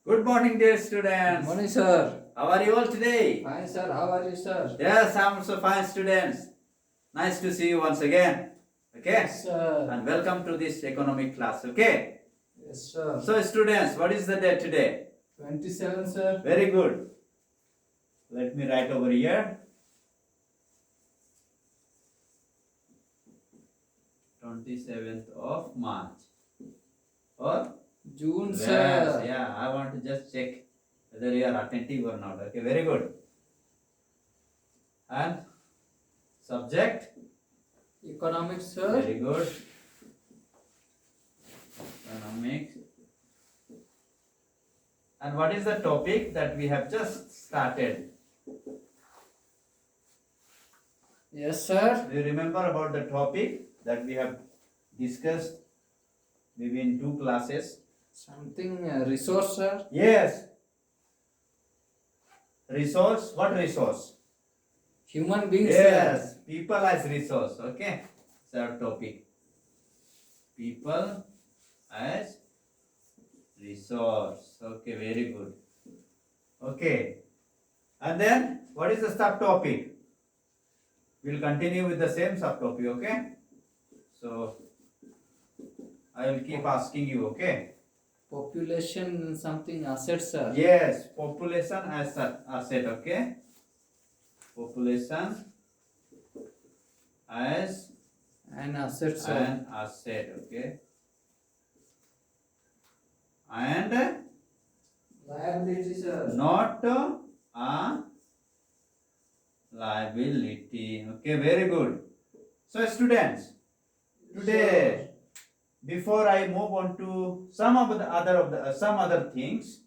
Good morning, dear Good students. morning, sir. How are you all today? Fine, sir. How are you, sir? Yes, I'm also fine, students. Nice to see you once again. Okay? Yes, sir. And welcome to this economic class. Okay? Yes, sir. So, students, what is the date today? 27, sir. Very good. Let me write over here. 27th of March. Or June, yes, sir. yeah, I want to just check whether you are attentive or not. Okay, very good. And subject? Economics, sir. Very good. Economics. And what is the topic that we have just started? Yes, sir. Do you remember about the topic that we have discussed maybe in 2 classes? Something resource, sir. Yes. Resource. What resource? Human beings, Yes. People as resource. Okay. It's our topic. People as resource. Okay. Very good. Okay. And then what is the subtopic? We'll continue with the same subtopic. Okay. So I will keep asking you. Okay. Population, something assets, sir. Yes. Population as asset. Okay. Population as An asset, sir. an asset. Okay. And Liability, sir. not a liability. Okay, very good. So, students, today, before I move on to some other things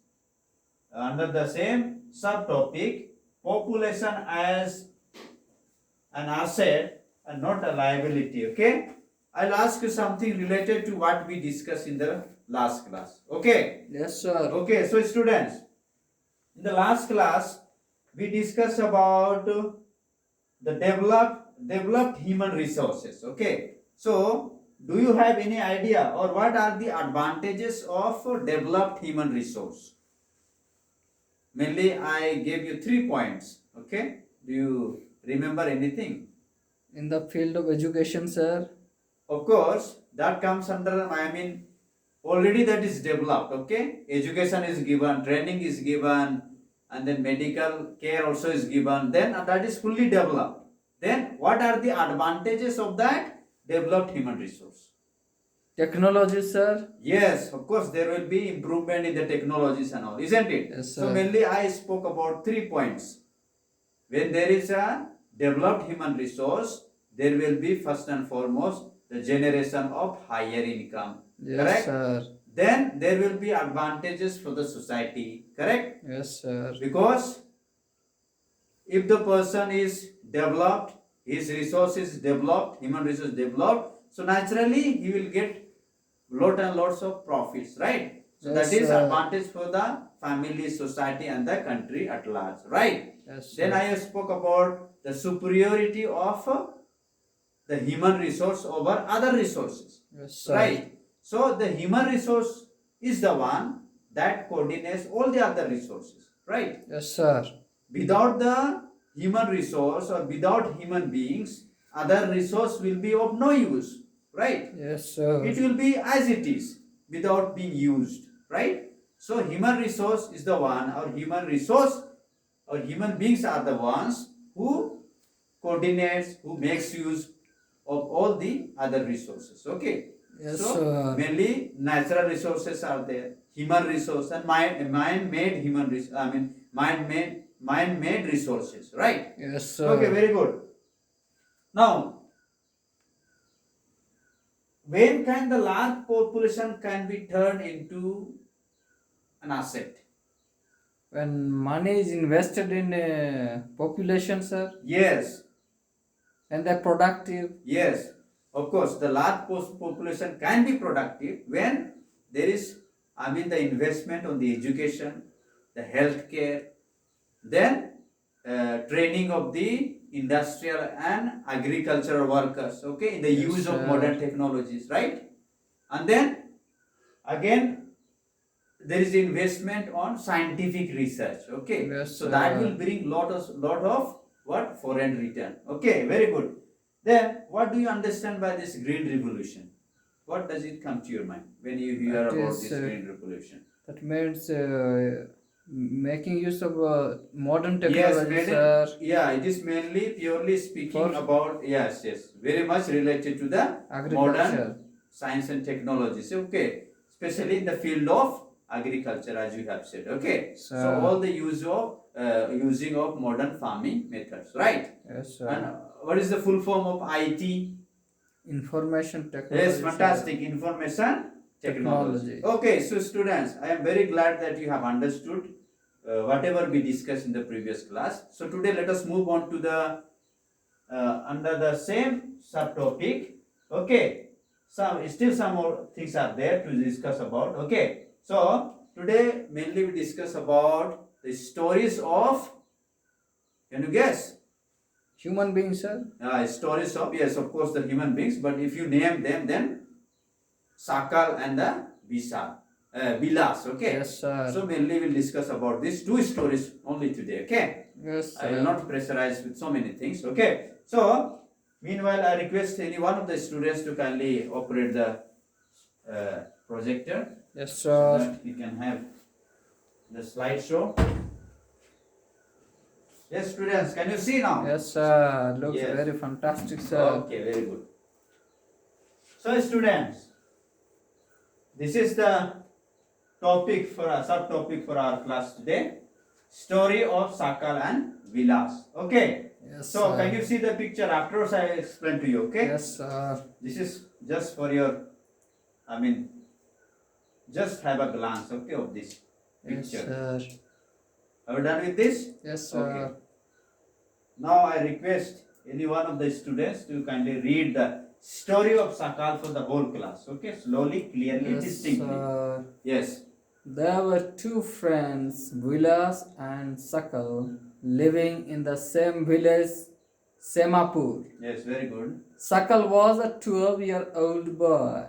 under the same subtopic, population as an asset and not a liability. Okay, I'll ask you something related to what we discussed in the last class. Okay. Yes, sir. Okay, so students, in the last class, we discussed about the developed human resources. Okay, so do you have any idea or what are the advantages of developed human resource? Mainly, I gave you 3 points. Okay, do you remember anything? In the field of education, sir. Of course, that comes under, already that is developed. Okay, education is given, training is given, and then medical care also is given, then that is fully developed. Then what are the advantages of that developed human resource? Technology, sir. Yes, of course, there will be improvement in the technologies and all, isn't it? Yes, So sir. mainly I spoke about 3 points. When there is a developed human resource, there will be first and foremost the generation of higher income. Yes, Correct? sir. Then there will be advantages for the society. Correct? Yes, sir. Because if the person is developed, his resource is developed, human resource developed, so naturally he will get lot and lots of profits, right? So Yes, that is sir. advantage for the family, society and the country at large, right? Yes, Then sir. I spoke about the superiority of the human resource over other resources, Yes, sir. right? So the human resource is the one that coordinates all the other resources, right? Yes, sir. Without the human resource or without human beings, other resource will be of no use, right? Yes, sir. It will be as it is without being used, right? So human resource is the one, or human resource or human beings are the ones who coordinates, who makes use of all the other resources. Okay. Yes, So sir. mainly natural resources are there, human resource and mind-made human mind-made resources, right? Yes, sir. Okay, very good. Now, when can the large population can be turned into an asset? When money is invested in population, sir, Yes, and they're productive. yes. Of course, the large population can be productive when there is, the investment on the education, the healthcare, then training of the industrial and agricultural workers, okay, in the Yes, use of sir. modern technologies, right? And then again, there is investment on scientific research. Okay, Yes, so that sir. will bring lot of what foreign return. Okay, very good. Then what do you understand by this green revolution? What does it come to your mind when you hear That about is, this green revolution? that means making use of modern Yes, technology, sir, yeah, it is mainly purely speaking for about, yes, very much related to the modern agriculture. science and technologies. Okay, especially in the field of agriculture, as you have said. Okay, so Sir. all the using of modern farming methods, right? Yes, And sir. what is the full form of IT? Information technology. Yes, sir. fantastic. Information technology. Technology. Okay, so students, I am very glad that you have understood whatever we discussed in the previous class. So today let us move on to the under the same subtopic. Okay, some more things are there to discuss about. Okay, so today mainly we discuss about the stories of. Can you guess? Human beings, sir. Stories of, yes, of course, the human beings. But if you name them, then Sakal and the Vilas. Okay. Yes, sir. So mainly we'll discuss about these two stories only today. Okay. Yes, I will sir. not pressurize with so many things. Okay. So meanwhile, I request any one of the students to kindly operate the projector Yes, so sir. that we can have the slideshow. Yes, students, can you see now? Yes, sir. Looks Yes. very fantastic, sir. Okay, very good. So, students, this is the topic for a subtopic for our class today. Story of Sakal and Vilas. Okay. Yes, So, sir. can you see the picture? Afterwards, I will explain to you. Okay. Yes, sir. This is just for your, I mean, just have a glance. Okay, of this Yes, picture. sir. Are you done with this? Yes, sir. Okay. Now I request any one of the students to kindly read the story of Sakal for the whole class. Okay, slowly, clearly, Yes, distinctly. sir. Yes. There were two friends, Vilas and Sakal, living in the same village, Semapur. Yes, very good. Sakal was a 12-year-old boy.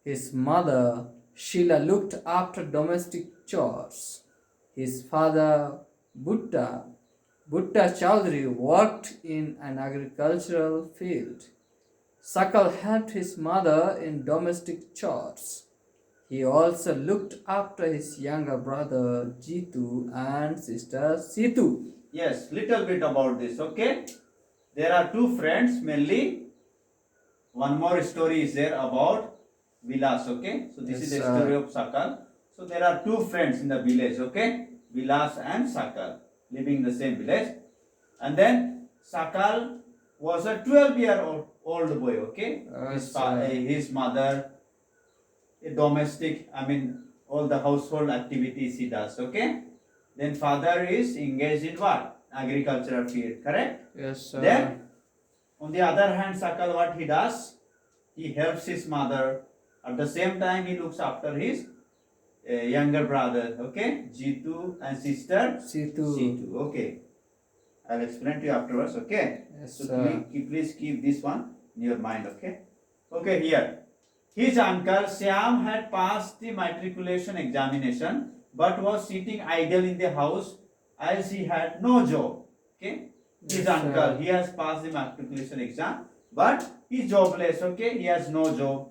His mother, Sheila, looked after domestic chores. His father, Bhutta Chowdhury, worked in an agricultural field. Sakal helped his mother in domestic chores. He also looked after his younger brother Jitu and sister Situ. Yes, little bit about this. Okay. There are two friends mainly. One more story is there about Vilas. Okay. So this Yes, is the sir. story of Sakal. So there are two friends in the village. Okay. Vilas and Sakal living in the same village. And then Sakal was a 12-year-old boy. Okay. Yes, sir. His mother, a domestic, I mean, all the household activities he does. Okay. Then father is engaged in what? Agricultural field. Correct. Yes, sir. Then, on the other hand, Sakal, what he does? He helps his mother. At the same time, he looks after his younger brother. Okay, Jitu and sister Situ. Situ. Okay, I'll explain to you afterwards. Okay. Yes, So sir. please keep this one in your mind. Okay. Okay. Here, his uncle Syam had passed the matriculation examination, but was sitting idle in the house as he had no job. Okay. His Yes, uncle, sir. he has passed the matriculation exam, but he's jobless. Okay, he has no job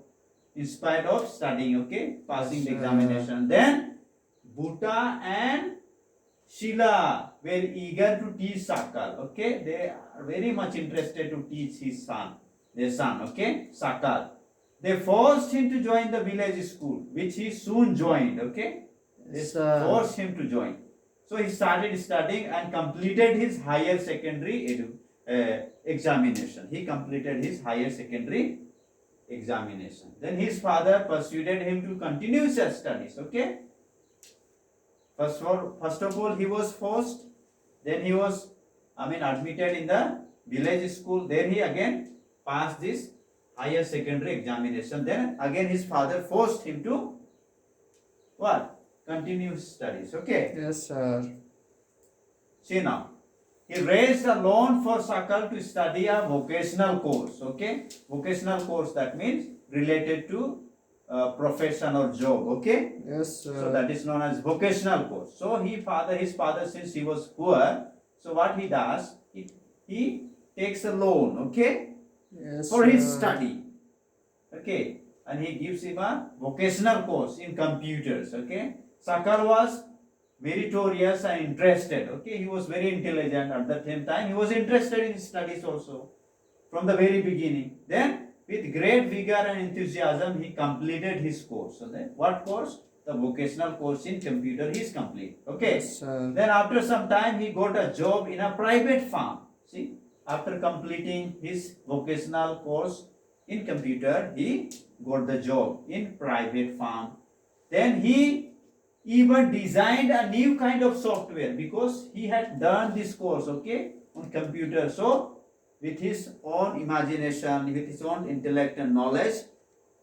in spite of studying. Okay, passing Yes, the sir. examination. Then Bhutta and Sheila were eager to teach Sakal. Okay, they are very much interested to teach their son. Okay, Sakal. They forced him to join the village school, which he soon joined. Okay, they Yes, sir. forced him to join. So he started studying and completed his higher secondary examination. He completed his higher secondary examination. Then his father persuaded him to continue his studies. Okay. First of all, he was forced. Then he was, admitted in the village school. Then he again passed this higher secondary examination. Then again his father forced him to what? Continue his studies. Okay. Yes, sir. See now. He raised a loan for Sakal to study a vocational course. Okay. Vocational course, that means related to profession or job. Okay. Yes, sir. So that is known as vocational course. So his father, since he was poor, so what he does, he takes a loan, okay, Yes, for his sir. study, okay, and he gives him a vocational course in computers, okay. Sakal was meritorious and interested, okay, he was very intelligent at the same time. He was interested in studies also from the very beginning. Then, with great vigor and enthusiasm, he completed his course. So, then, what course? The vocational course in computer he is complete. Okay. Yes, sir. Then, after some time, he got a job in a private firm. See, after completing his vocational course in computer, he got the job in private firm. Then he even designed a new kind of software because he had done this course, okay, on computer. So with his own imagination, with his own intellect and knowledge,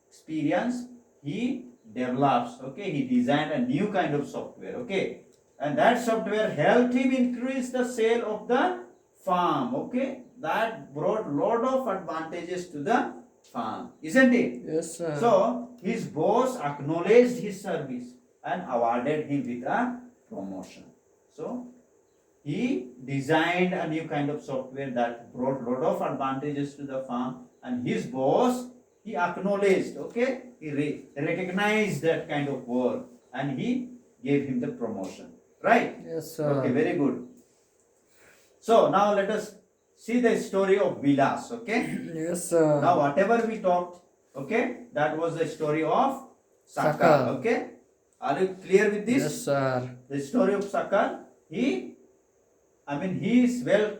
experience, he develops, okay, he designed a new kind of software, okay, and that software helped him increase the sale of the farm, okay, that brought lot of advantages to the farm, isn't it? Yes, sir. So his boss acknowledged his service and awarded him with a promotion. So he designed a new kind of software that brought lot of advantages to the farm, and his boss, he acknowledged, okay, he recognized that kind of work, and he gave him the promotion, right? Yes, sir. Okay, very good. So now let us see the story of Vilas, okay. Yes, sir. Now whatever we talked, okay, that was the story of Sakal, Sakal. okay. Are you clear with this? Yes, sir. The story of Sakal, he is well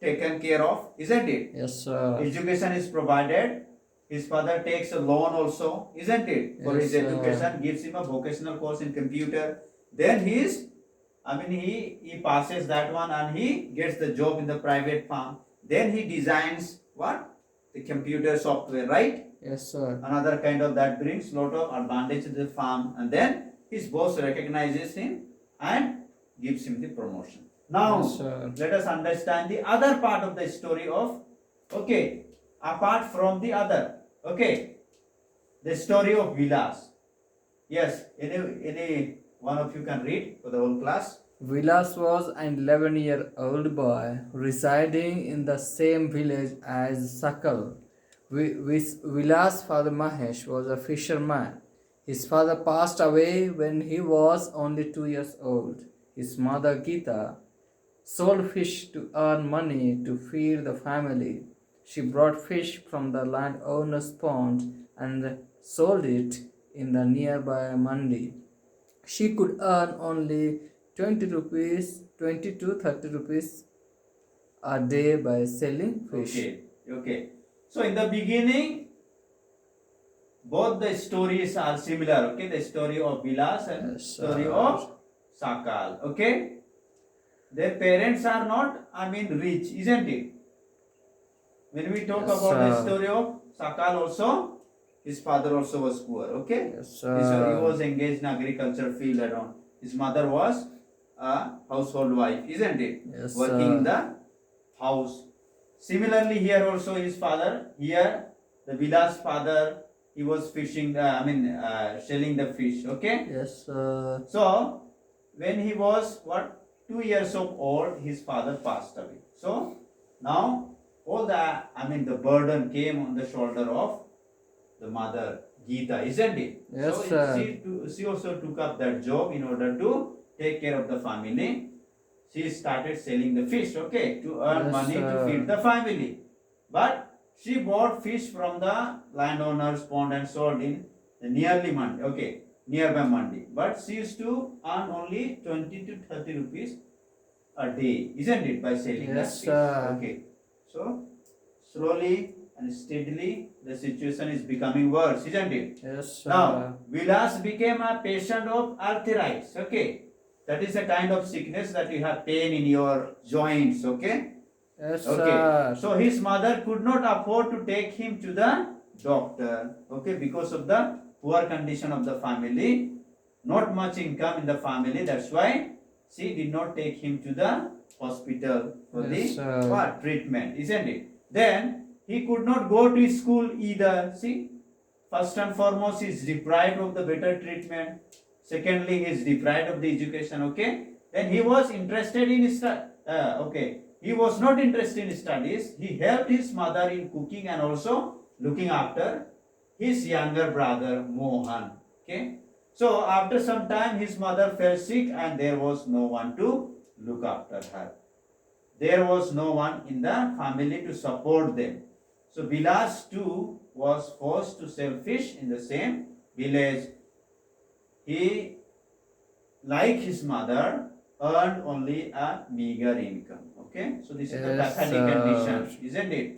taken care of, isn't it? Yes, sir. Education is provided. His father takes a loan also, isn't it? For his Yes, sir. education, gives him a vocational course in computer. Then he passes that one and he gets the job in the private firm. Then he designs what? The computer software, right? Yes, sir. Another kind of that brings lot of advantage to the farm, and then his boss recognizes him and gives him the promotion. Now Yes, sir. let us understand the other part of the story of, okay, apart from the other, okay, the story of Vilas. Yes, any one of you can read for the whole class. Vilas was an 11-year-old boy residing in the same village as Sakal. Vilas' father Mahesh was a fisherman. His father passed away when he was only 2 years old. His mother Geeta sold fish to earn money to feed the family. She brought fish from the landowner's pond and sold it in the nearby mandi. She could earn only 20 to 30 rupees a day by selling fish. Okay. So in the beginning, both the stories are similar. Okay, the story of Vilas and Yes, story sir. of Sakal. Okay, their parents are not, rich, isn't it? When we talk Yes, about the sir. story of Sakal, also his father also was poor. Okay, Yes, he sir. was engaged in agriculture field around. His mother was a household wife, isn't it? Yes, Working in sir. the house. Similarly, here also his father, here the Vilas father, he was fishing, selling the fish, okay? Yes, sir. So, when he was, 2 years of old, his father passed away. So, now, all the burden came on the shoulder of the mother, Geeta, isn't it? Yes, so, sir. she also took up that job in order to take care of the family. She started selling the fish, okay, to earn Yes, money to sir. feed the family. But she bought fish from the landowner's pond and sold in the nearby mandi. But she used to earn only 20 to 30 rupees a day, isn't it, by selling that Yes, fish? sir. Okay. So slowly and steadily the situation is becoming worse, isn't it? Yes, sir. Now, Vilas became a patient of arthritis. Okay, that is a kind of sickness that you have pain in your joints. Okay. Yes, Okay. sir. So his mother could not afford to take him to the doctor. Okay, because of the poor condition of the family, not much income in the family. That's why she did not take him to the hospital for Yes, sir. treatment, isn't it? Then he could not go to school either. See, first and foremost, he is deprived of the better treatment. Secondly, he is deprived of the education. Okay, then he was interested in he was not interested in studies. He helped his mother in cooking and also looking after his younger brother Mohan. Okay, so after some time, his mother fell sick and there was no one to look after her. There was no one in the family to support them. So Vilas too was forced to sell fish in the same village. He, like his mother, earned only a meager income. Okay, so this is the Yes, pathetic sir. condition, isn't it?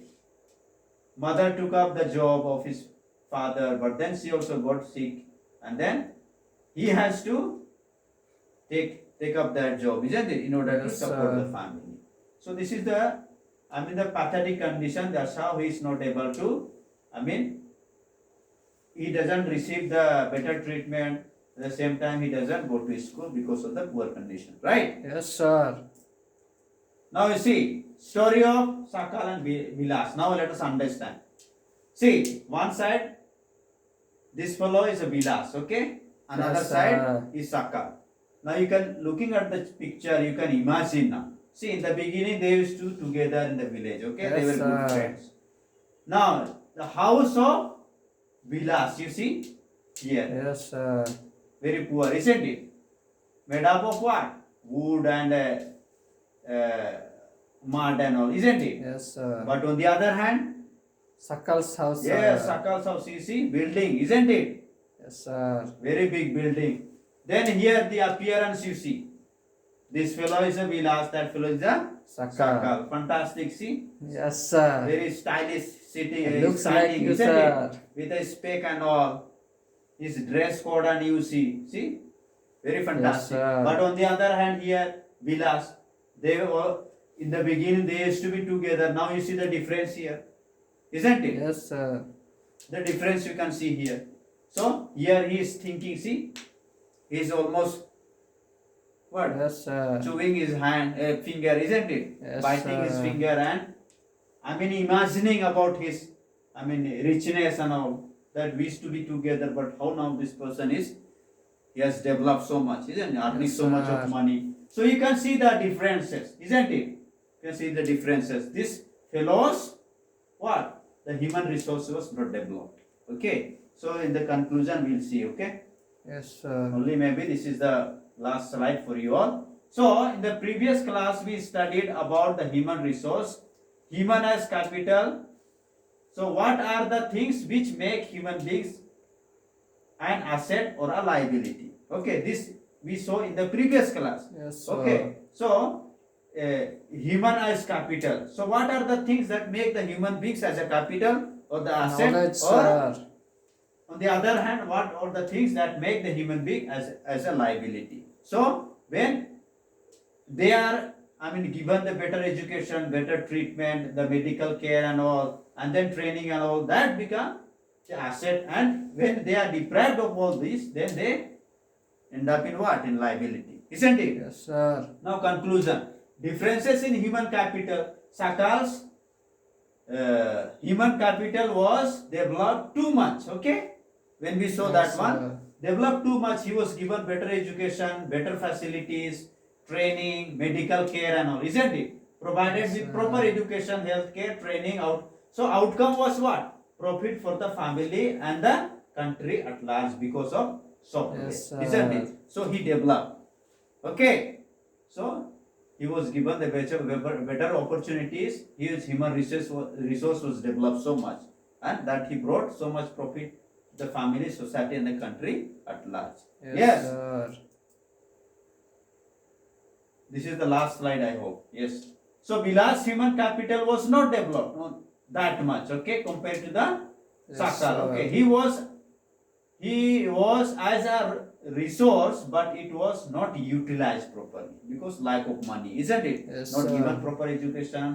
Mother took up the job of his father, but then she also got sick, and then he has to take up that job, isn't it, in order to Yes, support sir. the family. So this is the the pathetic condition. That's how he is not able to. He doesn't receive the better treatment. At the same time, he doesn't go to school because of the poor condition. Right? Yes, sir. Now you see story of Sakal and Vilas. Now let us understand. See, one side, this fellow is a Vilas. Okay. Another Yes, side sir. is Sakal. Now you can, looking at the picture, you can imagine now. See, in the beginning they used to together in the village. Okay, they were Yes, good sir. friends. Now the house of Vilas, you see here, Yes, sir. very poor, isn't it? Made up of what? Wood and mud and all, isn't it? Yes, sir. But on the other hand, Sakal's house, yes, sir. Sakal's house, you see, building, isn't it? Yes, sir. Very big building. Then here the appearance you see. This fellow is a Vilas, that fellow is a Sakal. Sakal. Fantastic, see? Yes, sir. Very stylish sitting, It looks like standing, you, isn't sir. it? With a spec and all. His dress code and you see? Very fantastic. sir. But on the other hand here, Vilas, they were, in the beginning they used to be together. Now you see the difference here. Isn't it? Yes, sir. The difference you can see here. So here he is thinking, see? He is almost what? Yes, sir. Chewing his finger, isn't it? Yes, Biting his sir. finger and imagining about his richness and all, that we used to be together, but how now this person is, he has developed so much, isn't it? Earning Yes, so much sir. of money. So you can see the differences, isn't it? You can see the differences. This fellows, what? The human resource was not developed. Okay. So in the conclusion we'll see, okay? Yes, sir. Only maybe this is the last slide for you all. So in the previous class we studied about the human resource, human as capital. So what are the things which make human beings an asset or a liability? Okay, this we saw in the previous class. Yes, sir. Okay, so human as capital. So what are the things that make the human beings as a capital or the asset, Knowledge, or sir. on the other hand, what are the things that make the human being as a liability? So when they are, given the better education, better treatment, the medical care and all, and then training and all, that become the asset. And when they are deprived of all this, then they end up in what? In liability, isn't it? Yes, sir. Now conclusion. Differences in human capital. Sakal's human capital was developed too much. Okay, when we saw Yes, that one, sir. developed too much. He was given better education, better facilities, training, medical care and all, isn't it? Provided Yes, with sir. proper education, health care, training out. So outcome was what? Profit for the family and the country at large because of software, Yes, sir. isn't it? So he developed. Okay, so he was given the better opportunities. His human resource was developed so much, and that he brought so much profit to the family, society, and the country at large. Yes. sir. This is the last slide, I hope. Yes. So Vilas human capital was not developed, not that much. Okay, compared to the Yes, Sakal. sir. Okay, he was as a resource, but it was not utilized properly because lack of money, isn't it? Yes, Not sir. given proper education,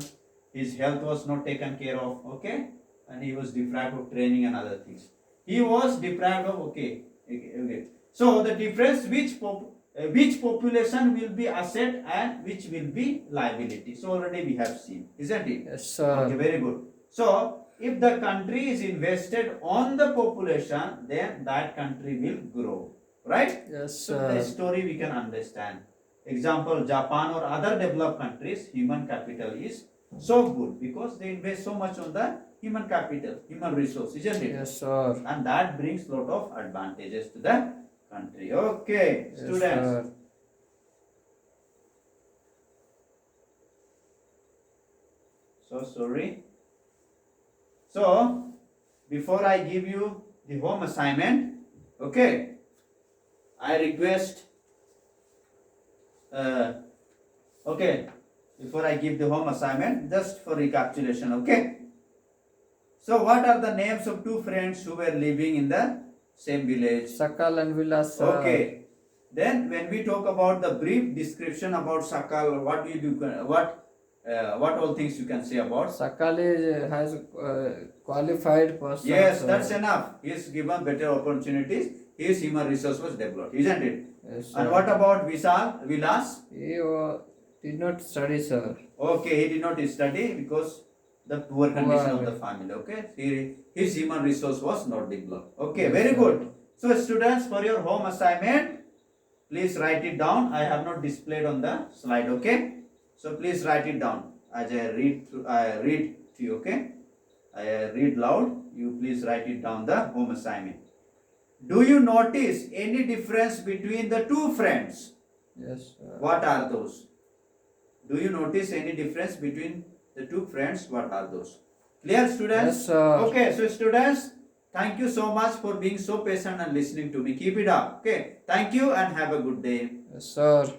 his health was not taken care of. Okay, and he was deprived of training and other things. He was deprived of okay. So the difference which population will be asset and which will be liability. So already we have seen, isn't it? Yes, sir. Okay, very good. So if the country is invested on the population, then that country will grow. Right? Yes, So the sir. story we can understand. Example, Japan or other developed countries, human capital is so good because they invest so much on the human capital, human resource, isn't it? Yes, sir. And that brings lot of advantages to the country. Okay, Yes, students. sir. So sorry. So before I give you the home assignment, okay, I request. Okay, before I give the home assignment, just for recapitulation. Okay. So what are the names of two friends who were living in the same village? Sakal and Vilas, sir. Okay. Then when we talk about the brief description about Sakal, what do you do? What all things you can say about? Sakal has qualified person. Yes, sir. that's enough. He is given better opportunities. His human resource was developed, isn't it? Yes, And sir. what about Vilas? He did not study, sir. Okay, he did not study because the poor condition of the family. Okay, his human resource was not developed. Okay, Yes, very sir. good. So students, for your home assignment, please write it down. I have not displayed on the slide. Okay, so please write it down as I read to you. Okay, I read loud. You please write it down the home assignment. Do you notice any difference between the two friends? Yes, sir. What are those? Do you notice any difference between the two friends? What are those? Clear, students? Yes, sir. Okay, so students, thank you so much for being so patient and listening to me. Keep it up. Okay, thank you and have a good day. Yes, sir.